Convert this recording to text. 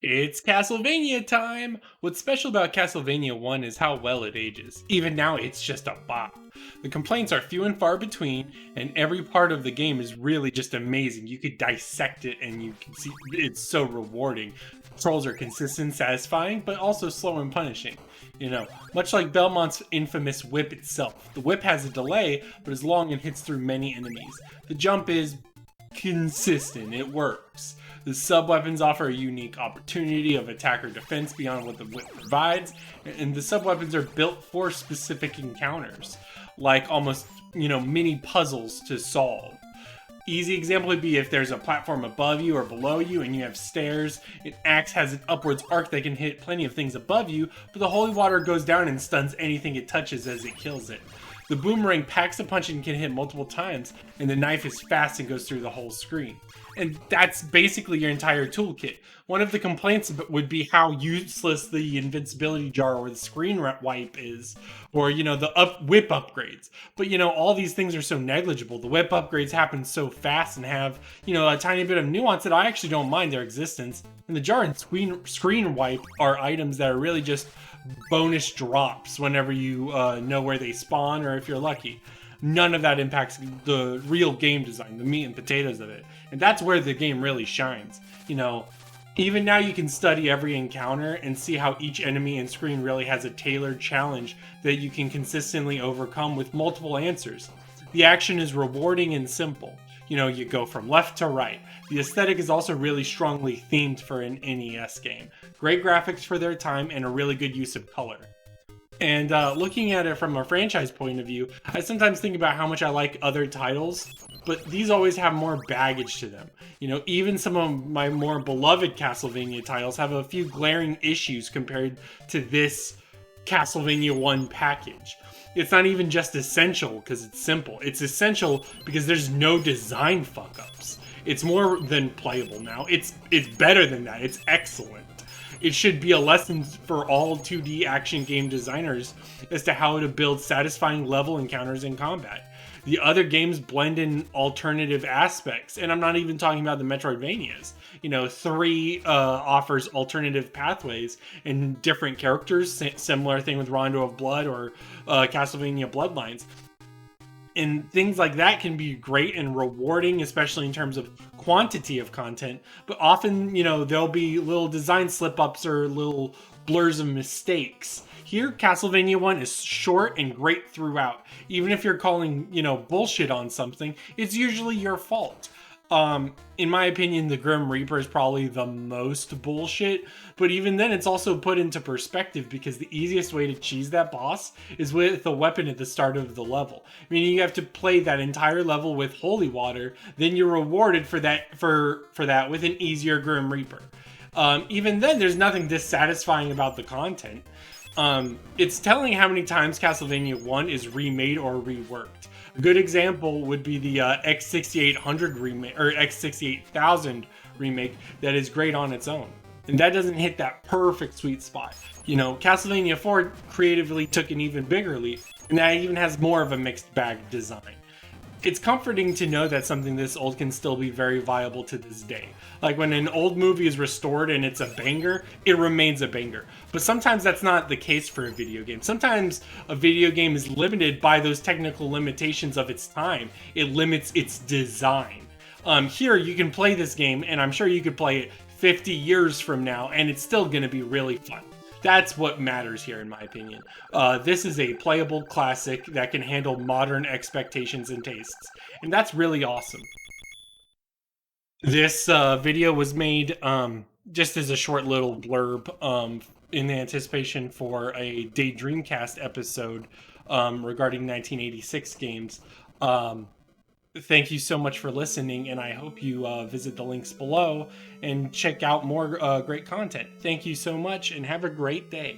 It's Castlevania time! What's special about Castlevania 1 is how well it ages. Even now, it's just a bop. The complaints are few and far between, and every part of the game is really just amazing. You could dissect it and you can see it's so rewarding. Controls are consistent, satisfying, but also slow and punishing. Much like Belmont's infamous whip itself. The whip has a delay, but is long and hits through many enemies. The jump is consistent, it works. The sub-weapons offer a unique opportunity of attack or defense beyond what the whip provides, and the sub-weapons are built for specific encounters, like almost, mini puzzles to solve. Easy example would be if there's a platform above you or below you and you have stairs. An axe has an upwards arc that can hit plenty of things above you, but the holy water goes down and stuns anything it touches as it kills it. The boomerang packs a punch and can hit multiple times, and the knife is fast and goes through the whole screen. And that's basically your entire toolkit. One of the complaints would be how useless the invincibility jar or the screen wipe is, or the whip upgrades. But all these things are so negligible. The whip upgrades happen so fast and have a tiny bit of nuance that I actually don't mind their existence. And the jar and screen wipe are items that are really just bonus drops whenever you know where they spawn, or if you're lucky. None of that impacts the real game design, the meat and potatoes of it. And that's where the game really shines. Even now you can study every encounter and see how each enemy and screen really has a tailored challenge that you can consistently overcome with multiple answers. The action is rewarding and simple. You go from left to right. The aesthetic is also really strongly themed for an NES game. Great graphics for their time and a really good use of color. And looking at it from a franchise point of view, I sometimes think about how much I like other titles, but these always have more baggage to them. Even some of my more beloved Castlevania titles have a few glaring issues compared to this Castlevania 1 package. It's not even just essential because it's simple. It's essential because there's no design fuck-ups. It's more than playable now. It's better than that. It's excellent. It should be a lesson for all 2D action game designers as to how to build satisfying level encounters in combat. The other games blend in alternative aspects, and I'm not even talking about the Metroidvanias. 3 offers alternative pathways and different characters, similar thing with Rondo of Blood or Castlevania Bloodlines. And things like that can be great and rewarding, especially in terms of quantity of content. But often, there'll be little design slip-ups or little blurs of mistakes. Here, Castlevania 1 is short and great throughout. Even if you're calling, bullshit on something, it's usually your fault. In my opinion, the Grim Reaper is probably the most bullshit, but even then it's also put into perspective because the easiest way to cheese that boss is with a weapon at the start of the level. Meaning you have to play that entire level with holy water, then you're rewarded for that with an easier Grim Reaper. Even then, there's nothing dissatisfying about the content. It's telling how many times Castlevania 1 is remade or reworked. A good example would be the X6800 remake or X68000 remake that is great on its own. And that doesn't hit that perfect sweet spot. Castlevania 4 creatively took an even bigger leap, and that even has more of a mixed bag design. It's comforting to know that something this old can still be very viable to this day. Like when an old movie is restored and it's a banger, it remains a banger. But sometimes that's not the case for a video game. Sometimes a video game is limited by those technical limitations of its time. It limits its design. Here you can play this game, and I'm sure you could play it 50 years from now, and it's still going to be really fun. That's what matters here, in my opinion. This is a playable classic that can handle modern expectations and tastes, and that's really awesome. This video was made just as a short little blurb in anticipation for a Daydreamcast episode regarding 1986 games. Thank you so much for listening, and I hope you visit the links below and check out more great content. Thank you so much, and have a great day.